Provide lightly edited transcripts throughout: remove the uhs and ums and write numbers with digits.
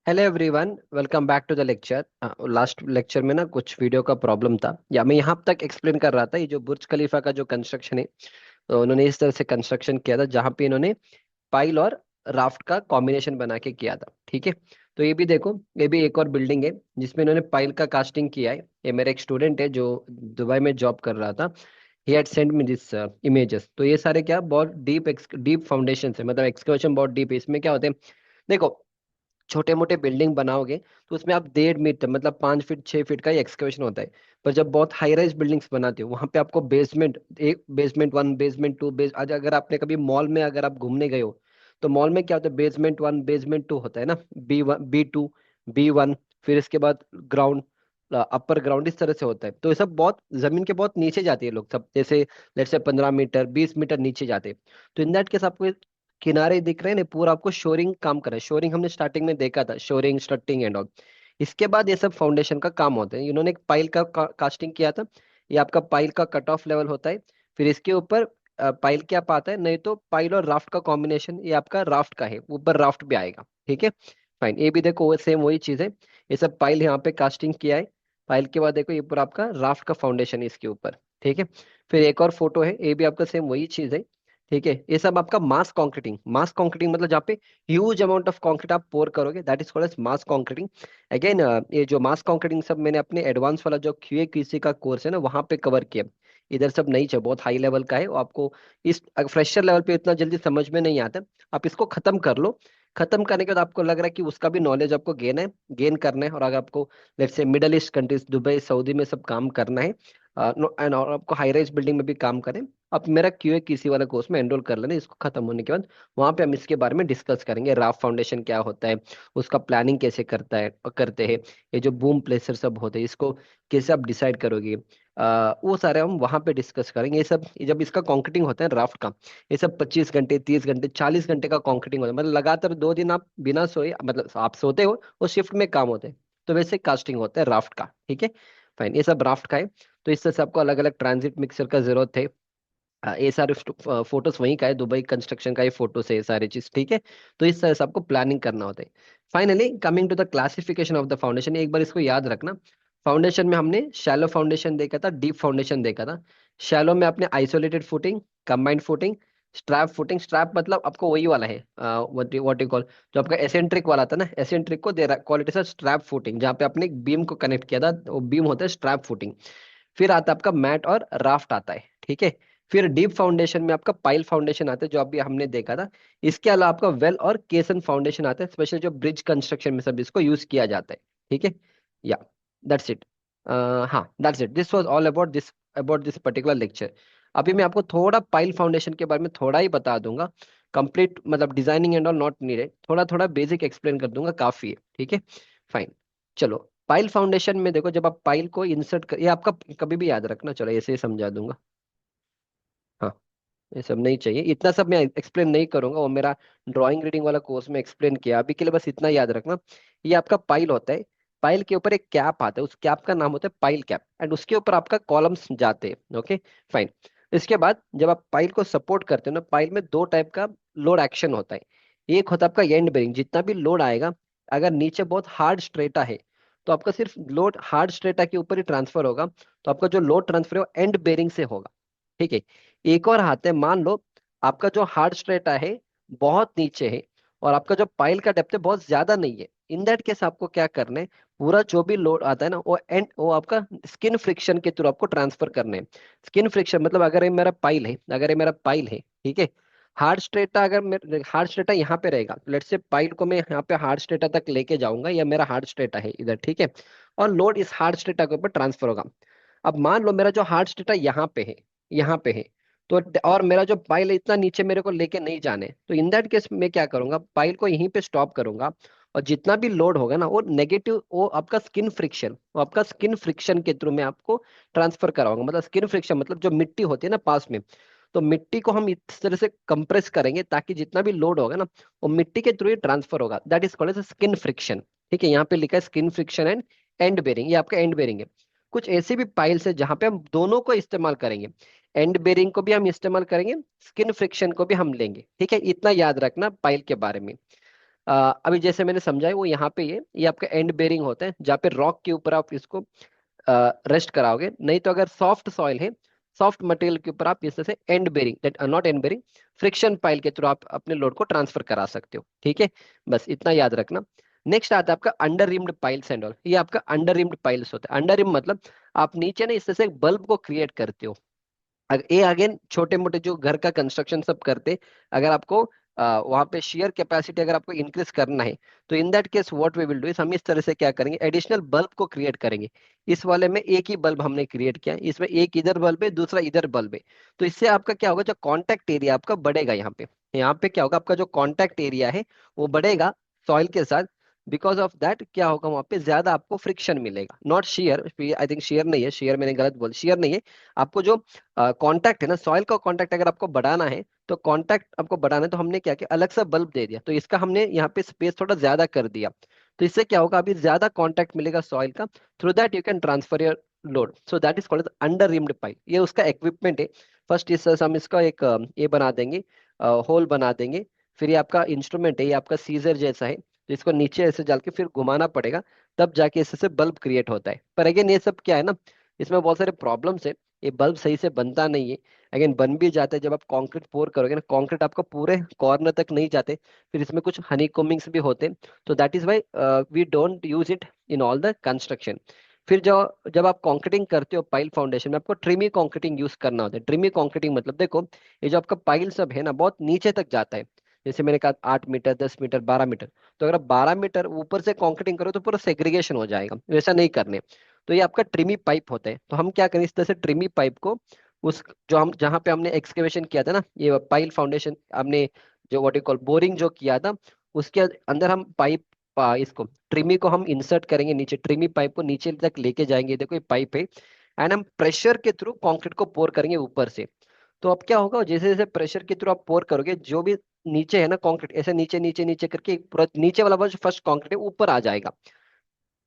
Hello everyone, welcome back to the lecture. Last lecture में ना कुछ वीडियो का प्रॉब्लम था, या मैं यहाँ तक एक्सप्लेन कर रहा था। ये जो बुर्ज खलीफा का जो कंस्ट्रक्शन है, तो उन्होंने इस तरह से कंस्ट्रक्शन किया था जहाँ पे इन्होंने पाइल और राफ्ट का कॉम्बिनेशन बना के किया था। ठीक है, तो ये भी देखो, ये भी एक और बिल्डिंग है जिसमें इन्होंने पाइल का कास्टिंग किया है। ये मेरा एक स्टूडेंट है जो दुबई में जॉब कर रहा था। He had send me this images. तो ये सारे क्या बहुत डीप डीप फाउंडेशन है, मतलब एक्सकवेशन बहुत डीप है। इसमें क्या होते हैं, देखो, छोटे मोटे बिल्डिंग बनाओगे तो उसमें आप 1.5 मीटर मतलब 5 फीट 6 फीट का ही एक्सकवेशन होता है। पर जब बहुत हाई राइज बिल्डिंग्स बनाते हो वहां पे आपको बेसमेंट एक, बेसमेंट 1, बेसमेंट 2, आज अगर आपने कभी मॉल में अगर आप घूमने गए हो तो मॉल में क्या होता है, बेसमेंट 1 बेसमेंट 2 होता है ना, B1 B2 B1, फिर इसके बाद ग्राउंड, अपर ग्राउंड, इस तरह से होता है। तो ये सब बहुत जमीन के बहुत नीचे जाती है लोग सब, जैसे लेट से 15 मीटर 20 मीटर नीचे जाते हैं। तो इन दैट केस आपको किनारे दिख रहे हैं ना, पूरा आपको शोरिंग काम कर रहा है। शोरिंग हमने स्टार्टिंग में देखा था, शोरिंग स्ट्रटिंग एंड ऑल। इसके बाद ये सब फाउंडेशन का काम होता है। इन्होंने एक पाइल का कास्टिंग किया था। ये आपका पाइल का कट ऑफ लेवल होता है। फिर इसके ऊपर पाइल क्या पाता है, नहीं तो पाइल और राफ्ट का कॉम्बिनेशन, ये आपका राफ्ट का है, ऊपर राफ्ट भी आएगा। ठीक है, फाइन। ये भी देखो, वो सेम वही चीज है। ये सब पाइल यहाँ पे कास्टिंग किया है। पाइल के बाद देखो, ये पूरा आपका राफ्ट का फाउंडेशन है इसके ऊपर। ठीक है, फिर एक और फोटो है, ये भी आपका सेम वही चीज है। ठीक है, ये सब आपका मास कंक्रीटिंग। मास कंक्रीटिंग मतलब जहाँ पे ह्यूज अमाउंट ऑफ कंक्रीट आप पोर करोगे, that is called as mass concreting. Again, ये जो मास कंक्रीटिंग सब मैंने अपने एडवांस वाला जो क्यूए क्यूसी का कोर्स है ना, वहाँ पे कवर किया। इधर सब नहीं चाहिए, बहुत हाई लेवल का है, वो आपको इस फ्रेशर लेवल पे इतना जल्दी समझ में नहीं आता। आप इसको खत्म कर लो। खत्म करने के बाद आपको लग रहा है कि उसका भी नॉलेज आपको गेन करना है, और अगर आपको let's say middle east countries, Dubai Saudi में सब काम करना है, और आपको हाई राइज बिल्डिंग में भी काम करें, आप मेरा क्यूए किसी वाला कोर्स में एनरोल कर लेना। इसको खत्म होने के बाद वहां पे हम इसके बारे में डिस्कस करेंगे, राफ फाउंडेशन क्या होता है, उसका प्लानिंग कैसे करते हैं, ये जो बूम प्लेसर सब होते हैं, इसको कैसे आप डिसाइड करोगे, वो सारे हम वहां पे डिस्कस करेंगे। ये सब जब इसका कॉन्क्रीटिंग होता है राफ्ट का, ये सब 25 घंटे 30 घंटे 40 घंटे का कॉन्क्रीटिंग होता है। मतलब लगातार 2 दिन आप बिना सोए, मतलब आप सोते हो, वो शिफ्ट में काम होते हैं। तो वैसे कास्टिंग होता है राफ्ट का। ठीक है, फाइन। ये सब राफ्ट का है। तो इससे सबको अलग अलग ट्रांजिट मिक्सर का जरूरत है। ये सारे फोटोज वहीं का है, दुबई कंस्ट्रक्शन का ये फोटोज है, ये सारी चीज। ठीक है, तो इस तरह से आपको प्लानिंग करना होता है। Finally coming to the classification of the foundation, एक बार इसको याद रखना। फाउंडेशन में हमने शैलो फाउंडेशन देखा था, डीप फाउंडेशन देखा था। शैलो में आपने isolated footing, combined footing, strap footing. Strap मतलब आपको वही वाला है, व्हाट यू कॉल, जो आपका एसेंट्रिक वाला था ना, एसेंट्रिक को दे रहा क्वालिटी से स्ट्रैप फुटिंग, जहाँ पे आपने एक बीम को कनेक्ट किया था, वो बीम होता है स्ट्रैप फुटिंग। फिर आता है आपका मैट और राफ्ट आता है। ठीक है, फिर डीप फाउंडेशन में आपका पाइल फाउंडेशन आता है, जो अभी हमने देखा था। इसके अलावा आपका वेल और केसन फाउंडेशन आता है, स्पेशली जो ब्रिज कंस्ट्रक्शन में सब इसको यूज किया जाता है। ठीक है, या दैट्स इट। हाँ, that's it, this was all about this particular lecture. अभी मैं आपको थोड़ा पाइल फाउंडेशन के बारे में थोड़ा ही बता दूंगा। कंप्लीट मतलब designing and all not needed, थोड़ा थोड़ा बेसिक एक्सप्लेन कर दूंगा, काफी है। ठीक है, फाइन। चलो, पाइल फाउंडेशन में देखो, जब आप पाइल को इंसर्ट कर, ये आपका कभी भी याद रखना, चलो ऐसे ही समझा दूंगा। हाँ, ये सब नहीं चाहिए, इतना सब मैं एक्सप्लेन नहीं करूंगा, वो मेरा ड्राइंग रीडिंग वाला कोर्स में एक्सप्लेन किया। अभी के लिए बस इतना याद रखना। ये आपका पाइल होता है। पाइल के ऊपर एक कैप आता है, उस कैप का नाम होता है पाइल कैप, एंड उसके ऊपर आपका कॉलम्स जाते हैं। Okay, fine. इसके बाद जब आप पाइल को सपोर्ट करते हो ना, पाइल में दो टाइप का लोड एक्शन होता है। एक होता है आपका एंड बेरिंग, जितना भी लोड आएगा, अगर नीचे बहुत हार्ड स्ट्रेटा है तो आपका सिर्फ लोड हार्ड स्ट्रेटा के ऊपर ही ट्रांसफर होगा। तो आपका जो लोड ट्रांसफर है वो एंड बेरिंग से होगा। ठीक है, एक और हाथ है, मान लो आपका जो हार्ड स्ट्रेटा है बहुत नीचे है, और आपका जो पाइल का डेप्थ है बहुत ज्यादा नहीं है। इन दैट केस आपको क्या करना है, पूरा जो भी लोड आता है ना, वो आपका स्किन फ्रिक्शन के थ्रू आपको ट्रांसफर करने हैं। स्किन फ्रिक्शन मतलब अगर ये मेरा पाइल है, ठीक है, हार्ड स्ट्रेटा, अगर हार्ड स्ट्रेटा यहाँ पे रहेगा, लेट्स से पाइल को मैं यहाँ पे हार्ड स्ट्रेटा तक लेके जाऊंगा, या मेरा हार्ड स्ट्रेटा है इधर। ठीक है, और लोड इस हार्ड स्ट्रेटा के ऊपर ट्रांसफर होगा। अब मान लो मेरा जो हार्ड स्ट्रेटा यहाँ पे है, तो और मेरा जो पाइल है इतना नीचे मेरे को लेके नहीं जाने, तो इन दैट केस मैं क्या करूंगा, पाइल को यहीं पे स्टॉप करूंगा, और जितना भी लोड होगा ना, वो नेगेटिव, वो आपका स्किन फ्रिक्शन के थ्रू मैं आपको ट्रांसफर कराऊंगा। मतलब स्किन फ्रिक्शन मतलब जो मिट्टी होती है ना पास में, तो मिट्टी को हम इस तरह से कंप्रेस करेंगे ताकि जितना भी लोड होगा ना, वो मिट्टी के थ्रू ही ट्रांसफर होगा। That is called as skin friction. ठीक है, यहाँ पे लिखा है skin friction and end bearing, ये आपका एंड बेरिंग है। कुछ ऐसे भी पाइल्स है जहां पे हम दोनों को इस्तेमाल करेंगे, एंड बेरिंग को भी हम इस्तेमाल करेंगे, स्किन फ्रिक्शन को भी हम लेंगे। ठीक है, इतना याद रखना पाइल के बारे में। अभी जैसे मैंने समझाया वो यहाँ पे ये आपका एंड बेरिंग होता है, जहाँ पे रॉक के ऊपर आप इसको रेस्ट कराओगे। नहीं तो अगर सॉफ्ट सॉइल है, सॉफ्ट मटेरियल के ऊपर आप इस तरह से end bearing, that not end bearing, friction pile के थ्रू आप अपने लोड को ट्रांसफर करा सकते हो। ठीक है, बस इतना याद रखना। नेक्स्ट आता है आपका under rimmed piles and all. ये आपका अंडर रिम्ड पाइल्स होता है। अंडर रिम मतलब आप नीचे ना इस तरह से एक बल्ब को क्रिएट करते हो। ये अगेन छोटे मोटे जो घर का कंस्ट्रक्शन सब करते, अगर आपको वहां पे शेयर कैपेसिटी अगर आपको इंक्रीज करना है, तो in that case what we will do is हम इस तरह से क्या करेंगे, एडिशनल बल्ब को क्रिएट करेंगे। इस वाले में एक ही बल्ब हमने क्रिएट किया है, इसमें एक इधर बल्ब है, दूसरा इधर बल्ब है। तो इससे आपका क्या होगा, जो कॉन्टैक्ट एरिया आपका बढ़ेगा यहाँ पे। यहाँ पे क्या होगा, आपका जो कॉन्टैक्ट एरिया है वो बढ़ेगा सॉइल के साथ। बिकॉज ऑफ दैट क्या होगा, वहां पे ज्यादा आपको फ्रिक्शन मिलेगा, not share. I think share नहीं है, शेयर मैंने गलत बोल, शेयर नहीं है। आपको जो कांटेक्ट है ना, सॉइल का कांटेक्ट अगर आपको बढ़ाना है, तो कांटेक्ट आपको बढ़ाना है, तो हमने क्या किया, अलग सा बल्ब दे दिया, तो इसका हमने यहाँ पे स्पेस थोड़ा ज्यादा कर दिया। तो इससे क्या होगा, अभी ज्यादा कांटेक्ट मिलेगा सॉइल का, through that you can transfer your load. So that is called under rimmed pipe. ये उसका इक्विपमेंट है। फर्स्ट इस हम इसका एक ये बना देंगे, होल बना देंगे। फिर ये आपका इंस्ट्रूमेंट है, ये आपका सीजर जैसा है, तो इसको नीचे ऐसे डाल के फिर घुमाना पड़ेगा, तब जाके इससे बल्ब क्रिएट होता है। पर अगेन ये सब क्या है ना, इसमें बहुत सारे प्रॉब्लम्स है। ये बल्ब सही से बनता नहीं है। अगेन बन भी जाता है, जब आप कंक्रीट पोर करोगे ना, कंक्रीट आपका पूरे कॉर्नर तक नहीं जाते, फिर इसमें कुछ हनी कोमिंग्स भी होते हैं। तो that is why we don't use it in all the construction. फिर जो जब आप कंक्रीटिंग करते हो पाइल फाउंडेशन में, आपको ट्रिमी कंक्रीटिंग यूज करना होता है। ट्रिमी कंक्रीटिंग मतलब देखो, ये जो आपका पाइल सब है ना, बहुत नीचे तक जाता है। जैसे मैंने कहा 8 मीटर, 10 मीटर, 12 मीटर। तो अगर आप 12 मीटर ऊपर से कंक्रीटिंग करो तो पूरा सेग्रीगेशन हो जाएगा, वैसा नहीं करने। तो ये आपका ट्रिमी पाइप होता है। तो हम क्या करें, इस तरह से ट्रिमी पाइप को उस जो हम जहाँ पे हमने एक्सकेवेशन किया था ना, ये पाइल फाउंडेशन हमने जो व्हाट यू कॉल बोरिंग जो किया था, उसके अंदर हम पाइप इसको ट्रिमी को हम इंसर्ट करेंगे नीचे, ट्रिमी पाइप को नीचे तक लेके जाएंगे। देखो ये पाइप है, एंड हम प्रेशर के थ्रू कंक्रीट को पोर करेंगे ऊपर से। तो अब क्या होगा, जैसे जैसे प्रेशर के थ्रू आप पोर करोगे, जो भी नीचे है ना कंक्रीट, ऐसे नीचे नीचे नीचे करके पूरा नीचे वाला जो फर्स्ट कंक्रीट है ऊपर आ जाएगा।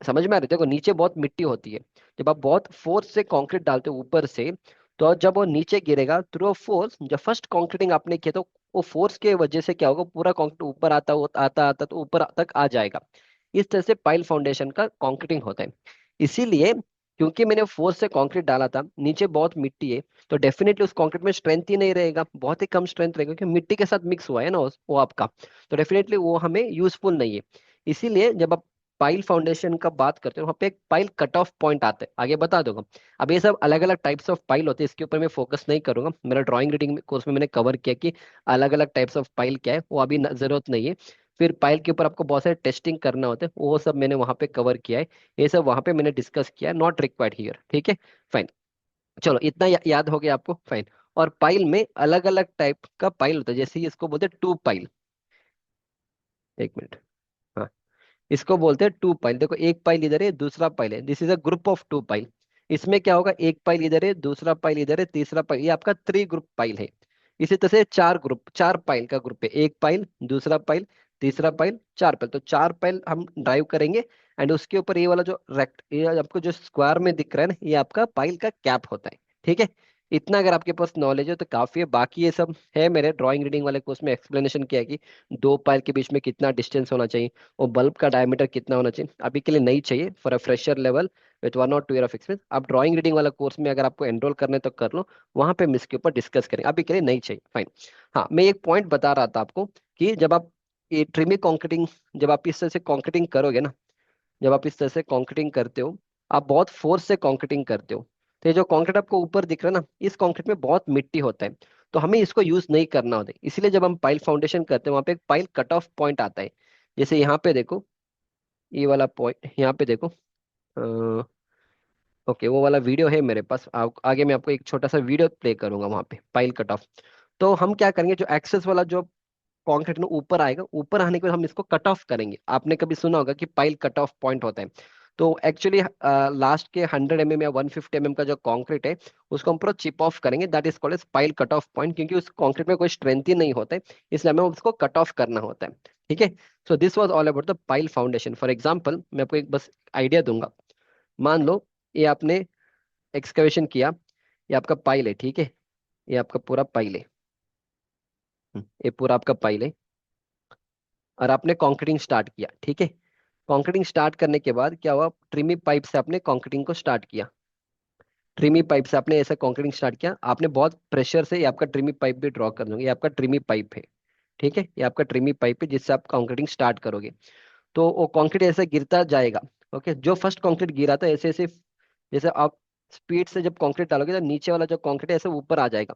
समझ में आ रही है? देखो नीचे बहुत मिट्टी होती है, जब आप बहुत फोर्स से कंक्रीट डालते हो ऊपर से, तो जब वो नीचे गिरेगा थ्रू फोर्स, जब फर्स्ट कंक्रीटिंग आपने किया, तो वो फोर्स के वजह से क्या होगा, पूरा कंक्रीट ऊपर आता आता तो ऊपर तक आ जाएगा। इस तरह से पाइल फाउंडेशन का कंक्रीटिंग होता है। इसीलिए क्योंकि मैंने फोर्स से कंक्रीट डाला था, नीचे बहुत मिट्टी है, तो डेफिनेटली उस कंक्रीट में स्ट्रेंथ ही नहीं रहेगा, बहुत ही कम स्ट्रेंथ रहेगा, क्योंकि मिट्टी के साथ मिक्स हुआ है ना वो आपका। तो डेफिनेटली वो हमें यूजफुल नहीं है। इसीलिए जब आप पाइल फाउंडेशन का बात करते हैं, वहां पे एक पाइल कट ऑफ पॉइंट आता है, आगे बता दूंगा। अब ये सब अलग अलग टाइप्स ऑफ पाइल होते हैं, इसके ऊपर मैं फोकस नहीं करूंगा। मेरा ड्राइंग रीडिंग कोर्स में मैंने कवर किया कि अलग अलग टाइप्स ऑफ पाइल क्या है, वो अभी जरूरत नहीं है। फिर पाइल के ऊपर आपको बहुत सारे टेस्टिंग करना होता है, वो सब मैंने वहां पे कवर किया है। ये सब वहां पे मैंने डिस्कस किया है, नॉट रिक्वायर्ड हियर। ठीक है, फाइन। चलो इतना याद हो गया आपको, फाइन। और पाइल में अलग अलग टाइप का पाइल होता है, जैसे इसको बोलते हैं टू पाइल। एक मिनट, हाँ, इसको बोलते हैं टू पाइल। देखो एक पाइल इधर है, दूसरा पाइल है, this is a group of two pile. इसमें क्या होगा, एक पाइल इधर है, दूसरा पाइल इधर है, तीसरा पाइल, ये आपका थ्री ग्रुप पाइल है। इसी तरह से चार ग्रुप, चार पाइल का ग्रुप है, एक पाइल, दूसरा पाइल, तीसरा पाइल, चार पाइल। तो चार पाइल हम ड्राइव करेंगे। एंड उसके ऊपर ये वाला जो रेक्ट, ये आपको जो स्क्वायर में दिख रहा है ना, ये आपका पाइल का कैप होता है। ठीक है, इतना अगर आपके पास नॉलेज है तो काफी है। बाकी ये सब है मेरे ड्राइंग रीडिंग वाले कोर्स में एक्सप्लेनेशन किया है कि दो पाइल के बीच में कितना डिस्टेंस होना चाहिए, और बल्ब का डायमीटर कितना होना चाहिए। अभी के लिए नहीं चाहिए, for a fresher level with 1 और 2 ईयर ऑफ एक्सपीरियंस। आप ड्राइंग रीडिंग वाला कोर्स में अगर आपको एनरोल करना है तो कर लो, वहां पे हम इसके ऊपर डिस्कस करें, अभी के लिए नहीं चाहिए, फाइन। हाँ, मैं एक पॉइंट बता रहा था आपको कि जब आप ये ट्रिमी कॉन्क्रीटिंग, जब आप इस तरह से कॉन्क्रीटिंग करोगे ना, जब आप इस तरह से कॉन्क्रीटिंग करते हो, आप बहुत फोर्स से कॉन्क्रीटिंग करते हो, तो ये जो कॉन्क्रीट आपको ऊपर दिख रहा है ना, इस कॉन्क्रीट में बहुत मिट्टी होता है। तो हमें इसको यूज नहीं करना होता है। इसलिए जब हम पाइल फाउंडेशन करते हैं, वहां पे एक पाइल कट ऑफ पॉइंट आता है। जैसे यहाँ पे देखो, ये वाला पॉइंट यहाँ पे देखो, ओके, वो वाला वीडियो है मेरे पास, आगे मैं आपको एक छोटा सा वीडियो प्ले करूंगा वहां पे पाइल कट ऑफ। तो हम क्या करेंगे, जो एक्सेस वाला जो कंक्रीट में ऊपर आएगा, ऊपर आने के बाद हम इसको कट ऑफ करेंगे। आपने कभी सुना होगा कि पाइल कट ऑफ पॉइंट होता है। तो एक्चुअली लास्ट के 100 mm या 150 mm का जो कंक्रीट है, उसको हम पूरा चिप ऑफ करेंगे, that is called as pile cut off point, क्योंकि उस कंक्रीट में कोई स्ट्रेंथ ही नहीं होता है, इसलिए हमें उसको कट ऑफ करना होता है। ठीक है, so this was all about the pile foundation. For example मैं आपको एक बस आइडिया दूंगा। मान लो ये आपने एक्सकवेशन किया, ये आपका पाइल है, ठीक है, ये आपका पूरा पाइल है। ये पूरा आपका पाइल है। और आपने कंक्रीटिंग स्टार्ट किया, ठीक है। कंक्रीटिंग स्टार्ट करने के बाद क्या हुआ, ट्रिमी पाइप से आपने कंक्रीटिंग को स्टार्ट किया। ट्रिमी पाइप से आपने ऐसा कंक्रीटिंग स्टार्ट किया, आपने बहुत प्रेशर से, ये आपका ट्रिमी पाइप भी ड्रॉ कर दूंगा, ये आपका ट्रिमी पाइप है, ठीक है, ये आपका ट्रिमी पाइप है जिससे आप कंक्रीटिंग स्टार्ट करोगे। तो वो कंक्रीट ऐसे गिरता जाएगा। ओके, जो फर्स्ट कंक्रीट गिरा था ऐसे ऐसे, जैसे आप स्पीड से जब कंक्रीट डालोगे तो नीचे वाला जो कंक्रीट है ऐसे ऊपर आ जाएगा।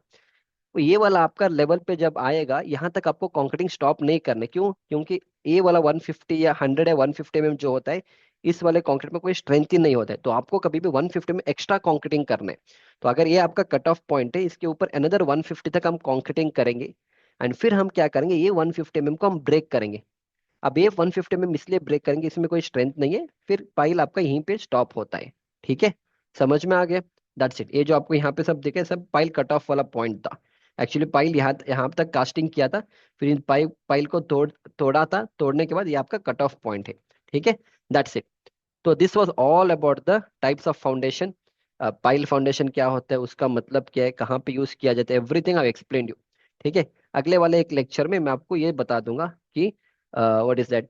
तो ये वाला आपका लेवल पे जब आएगा, यहाँ तक आपको कंक्रीटिंग स्टॉप नहीं करने, क्यों, क्योंकि ये वाला 150 या 100 या 150 mm जो होता है, इस वाले कंक्रीट में कोई स्ट्रेंथ ही नहीं होता है, तो आपको कभी भी 150 में एक्स्ट्रा कंक्रीटिंग करना है। तो अगर ये आपका कट ऑफ पॉइंट है, इसके ऊपर अनदर 150 तक हम कंक्रीटिंग करेंगे। एंड फिर हम क्या करेंगे, ये 150 mm को हम ब्रेक करेंगे। अब ये 150 में इसलिए ब्रेक करेंगे, इसमें कोई स्ट्रेंथ नहीं है, फिर पाइल आपका यहीं पे स्टॉप होता है, ठीक है। समझ में आ गया? That's it. ये जो आपको यहाँ पे सब दिखे, सब पाइल कट ऑफ वाला पॉइंट था। एक्चुअली पाइल यहाँ यहाँ तक कास्टिंग किया था, फिर इन पाइल को तोड़ा था, तोड़ने के बाद ये आपका कट ऑफ पॉइंट है, ठीक है। That's it. तो this was all about the types of foundation. Pile foundation क्या होता है, उसका मतलब क्या है, कहाँ पे यूज किया जाता है, एवरीथिंग आई एक्सप्लेन यू, ठीक है। अगले वाले एक लेक्चर में मैं आपको ये बता दूंगा कि व्हाट इज दैट,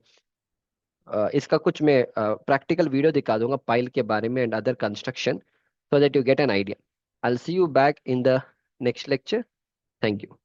इसका कुछ मैं प्रैक्टिकल वीडियो दिखा दूंगा पाइल के बारे में and other construction, so that you get an idea. I will see you back in the next lecture. Thank you.